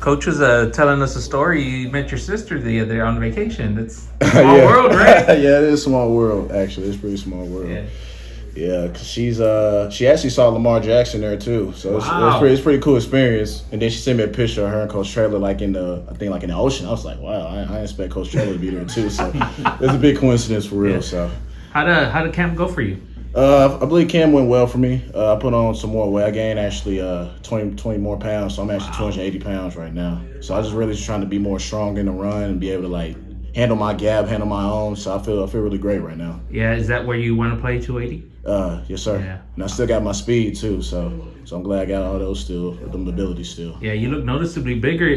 Coach was telling us a story. You met your sister the other on vacation. That's a small world, right? Yeah, it is a small world. Actually, it's a pretty small world. Yeah. Yeah, cause she actually saw Lamar Jackson there too, so Wow. it's pretty cool experience. And then she sent me a picture of her and Coach Traylor like in the in the ocean. I was like, wow, I didn't expect Coach Traylor to be there too. So it's a big coincidence for real. Yeah. So How did camp go for you? I believe Cam went well for me. I put on some more weight. I gained actually 20 more pounds, so I'm actually 280 pounds right now. So I just really just trying to be more strong in the run and be able to like handle my gap, handle my own. So I feel really great right now. Yeah, is that where you want to play 280? Yes, sir. Yeah. And I still got my speed too, so I'm glad I got all those still, the mobility still. Yeah, you look noticeably bigger.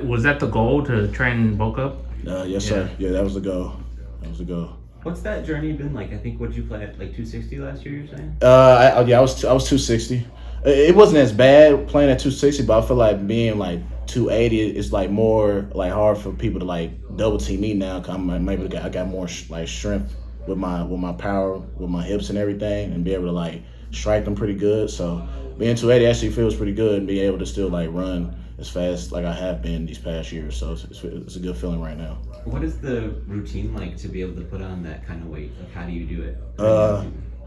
Was that the goal to try and bulk up? Yes, sir. Yeah, that was the goal. That was the goal. What's that journey been like? I think what you played at like 260 last year. You're saying? I was 260. It wasn't as bad playing at 260, but I feel like being like 280 is like more like hard for people to like double team me now. Cause I got more like strength with my power, with my hips and everything, and be able to like strike them pretty good. So being 280 actually feels pretty good, and being able to still like run as fast like I have been these past years. So it's a good feeling right now. What is the routine like to be able to put on that kind of weight? Like, how do you do it?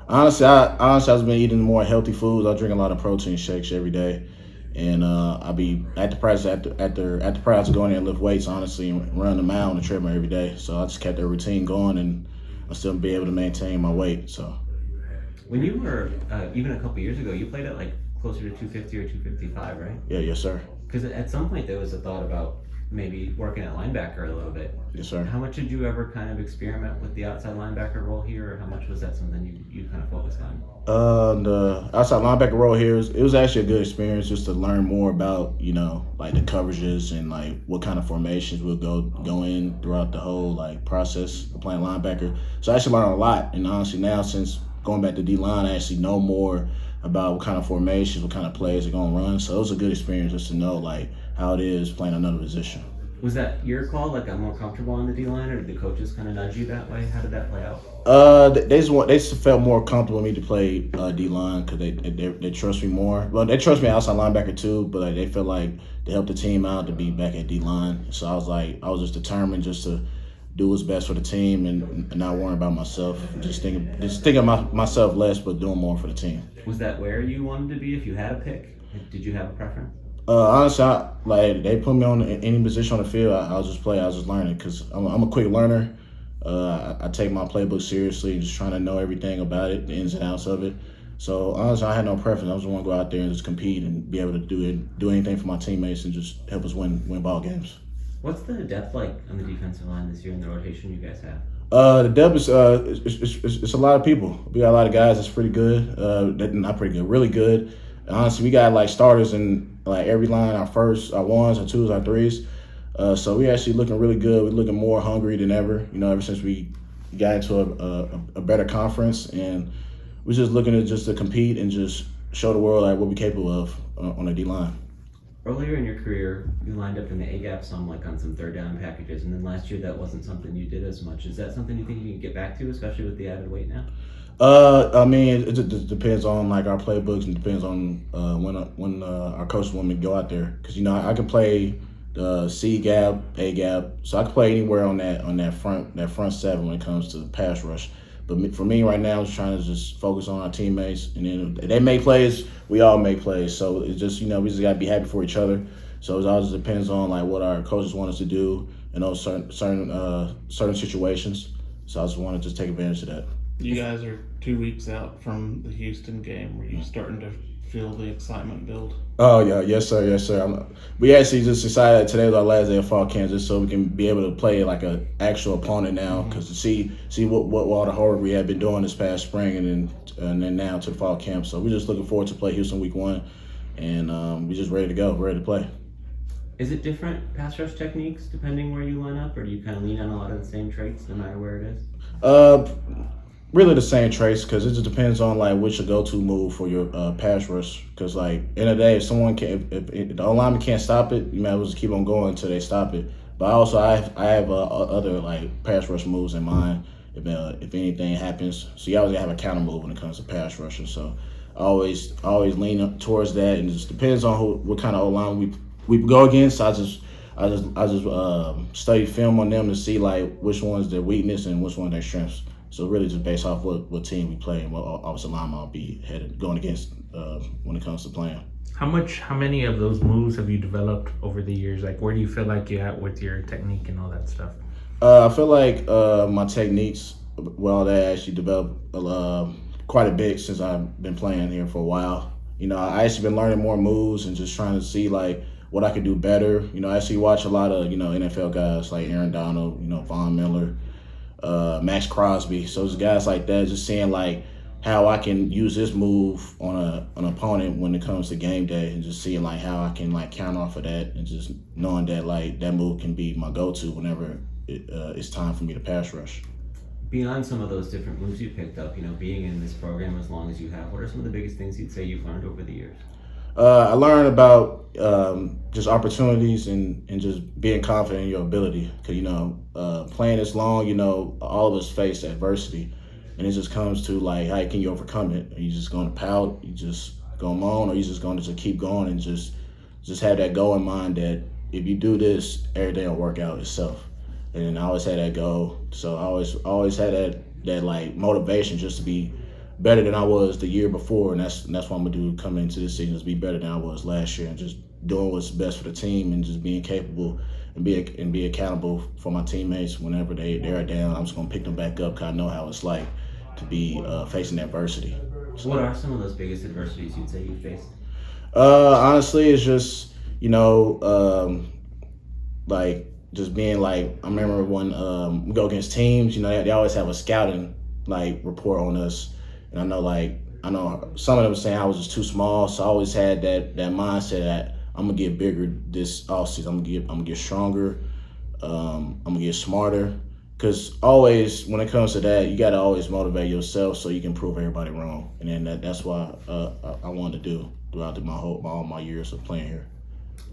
Honestly, I've been eating more healthy foods. I drink a lot of protein shakes every day, and I'll be at the practice after practice going there and lift weights. Honestly, and run a mile on the treadmill every day. So I just kept that routine going, and I still be able to maintain my weight. So When you were even a couple years ago, you played at like closer to 250 or 255, right? yeah, yes, sir. Because at some point there was a thought about maybe working at linebacker a little bit. Yes, sir. How much did you ever kind of experiment with the outside linebacker role here, or how much was that something you kind of focused on? The outside linebacker role here it was actually a good experience just to learn more about like the coverages and like what kind of formations we'll go in throughout the whole like process of playing linebacker. So I actually learned a lot, and honestly now since going back to D line, I actually know more about what kind of formations, what kind of plays they're gonna run. So it was a good experience just to know like how it is playing another position. Was that your call? Like, I'm more comfortable on the D line, or did the coaches kind of nudge you that way? How did that play out? They just felt more comfortable with me to play D line because they trust me more. Well, they trust me outside linebacker too, but like, they feel like to help the team out to be back at D line. So I was just determined just to do what's best for the team and not worry about myself. Just thinking about myself less, but doing more for the team. Was that where you wanted to be if you had a pick? Did you have a preference? Honestly, they put me on any position on the field. I'll just play. I was just learning because I'm a quick learner. I take my playbook seriously, just trying to know everything about it, the ins and outs of it. So honestly, I had no preference. I just want to go out there and just compete and be able to do anything for my teammates and just help us win ball games. What's the depth like on the defensive line this year in the rotation you guys have? The depth is it's a lot of people. We got a lot of guys that's pretty good. Not pretty good, really good. Honestly, we got like starters in like every line. Our ones, our twos, our threes. So we actually looking really good. We're looking more hungry than ever. Ever since we got into a better conference, and we're just looking to compete and just show the world like what we're capable of on the D line. Earlier in your career, you lined up in the A-gap some, like on some third down packages, and then last year that wasn't something you did as much. Is that something you think you can get back to, especially with the added weight now? I mean, it just depends on like our playbooks and depends on when our coaches want me to go out there. Because I can play the C gap, A gap, so I can play anywhere on that front seven when it comes to pass rush. But for me right now, I'm just trying to just focus on our teammates, and then if they make plays, we all make plays. So it's just we just gotta be happy for each other. So it all just depends on like what our coaches want us to do in those certain situations. So I just want to just take advantage of that. You guys are 2 weeks out from the Houston game. Were you starting to feel the excitement build? Oh yeah, yes sir. We actually just decided today was our last day of fall camp, just so we can be able to play like an actual opponent now, because to see what all the hard work we have been doing this past spring and then now to the fall camp. So we're just looking forward to play Houston week 1, and we're just ready to go, ready to play. Is it different pass rush techniques depending where you line up, or do you kind of lean on a lot of the same traits no matter where it is? Really the same traits, because it just depends on like which your go-to move for your pass rush. Because like in the day, if the O-lineman can't stop it, you might as well just keep on going until they stop it. But I have other like pass rush moves in mind if anything happens. So you always have a counter move when it comes to pass rushing. So I always lean up towards that, and it just depends on what kind of O-line we go against, I just study film on them to see like which one's their weakness and which one's their strengths. So really just based off what team we play and what offensive lineman I'll be going against when it comes to playing. How many of those moves have you developed over the years? Like, where do you feel like you're at with your technique and all that stuff? I feel like my techniques, well, they actually developed quite a bit since I've been playing here for a while. You know, I actually been learning more moves and just trying to see like what I could do better. You know, I actually watch a lot of, you know, NFL guys like Aaron Donald, you know, Von Miller, Max Crosby. So there's guys like that, just seeing like how I can use this move on an opponent when it comes to game day, and just seeing like how I can like count off of that, and just knowing that like that move can be my go-to whenever it's time for me to pass rush. Beyond some of those different moves you picked up, you know, being in this program as long as you have, what are some of the biggest things you'd say you've learned over the years? I learned about just opportunities and just being confident in your ability. Because, you know, playing this long, you know, all of us face adversity. And it just comes to, like, how can you overcome it? Are you just going to pout? You just going to moan? Or are you just going to just keep going and just have that goal in mind that if you do this, everything will work out itself. And I always had that goal. So I always had that like motivation just to be better than I was the year before, and that's what I'm gonna do coming into this season, is be better than I was last year, and just doing what's best for the team, and just being capable and be accountable for my teammates whenever they're down. I'm just gonna pick them back up because I know how it's like to be facing adversity. So what are some of those biggest adversities you'd say you faced? Honestly, it's just, you know, like just being like, I remember when we go against teams, you know, they always have a scouting like report on us. And I know some of them saying I was just too small, so I always had that mindset that I'm gonna get bigger this offseason. I'm gonna get stronger. I'm gonna get smarter. Cause always when it comes to that, you gotta always motivate yourself so you can prove everybody wrong. And then that's what I wanted to do throughout all my years of playing here.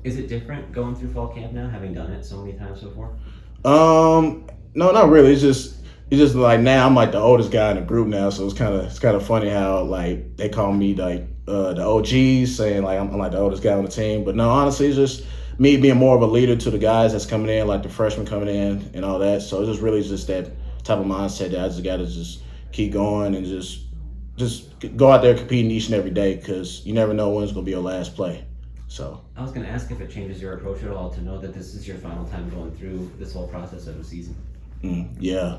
Is it different going through fall camp now, having done it so many times before? No, not really. It's just like now I'm like the oldest guy in the group now, so it's kind of funny how like they call me like the OGs, saying like I'm like the oldest guy on the team. But no, honestly, it's just me being more of a leader to the guys that's coming in, like the freshmen coming in and all that. So it's just really just that type of mindset that I just got to just keep going and just go out there competing each and every day, because you never know when it's gonna be your last play. So I was going to ask if it changes your approach at all to know that this is your final time going through this whole process of the season. Yeah,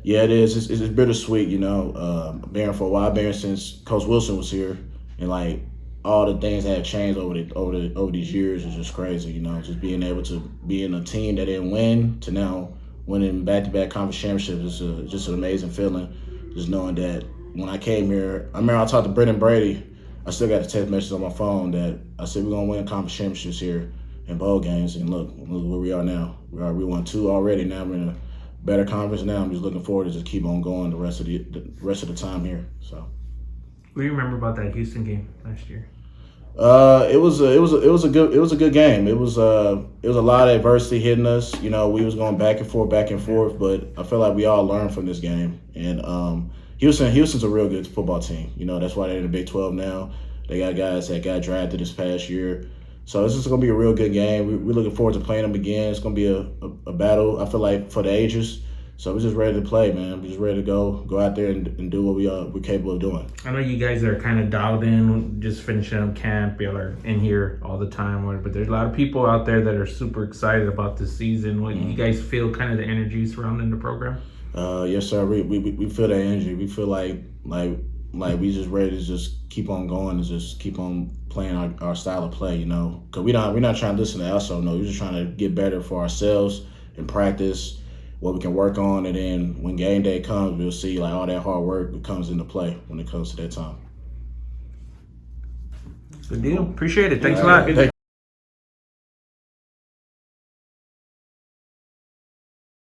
it is. It's bittersweet, you know. Being for a while, being since Coach Wilson was here, and like all the things that have changed over these years is just crazy, you know. Just being able to be in a team that didn't win to now winning back-to-back conference championships is just an amazing feeling. Just knowing that when I came here, I remember I talked to Brendan Brady. I still got a text message on my phone that I said we're gonna win conference championships here in bowl games, and look where we are now. We won 2 already. Now we're in a better conference. Now I'm just looking forward to just keep on going the rest of the time here. So, What do you remember about that Houston game last year? It was a good game. It was a lot of adversity hitting us. You know, we was going back and forth, but I feel like we all learned from this game. And Houston's a real good football team. You know, that's why they're in the Big 12 now. They got guys that got drafted this past year. So it's just going to be a real good game. We're looking forward to playing them again. It's going to be a battle, I feel like, for the ages. So we're just ready to play, man. We're just ready to go out there and do what we're capable of doing. I know you guys are kind of dialed in, just finishing up camp. Y'all are in here all the time, but there's a lot of people out there that are super excited about this season. What you guys feel kind of the energy surrounding the program? Yes, sir. We feel that energy. We feel like we just ready to just keep on going and just keep on playing our style of play, you know. Because we're not trying to listen to us, no. We're just trying to get better for ourselves in practice, what we can work on, and then when game day comes, we'll see like all that hard work comes into play when it comes to that time. Good deal. Appreciate it. Thanks a lot. Thank you.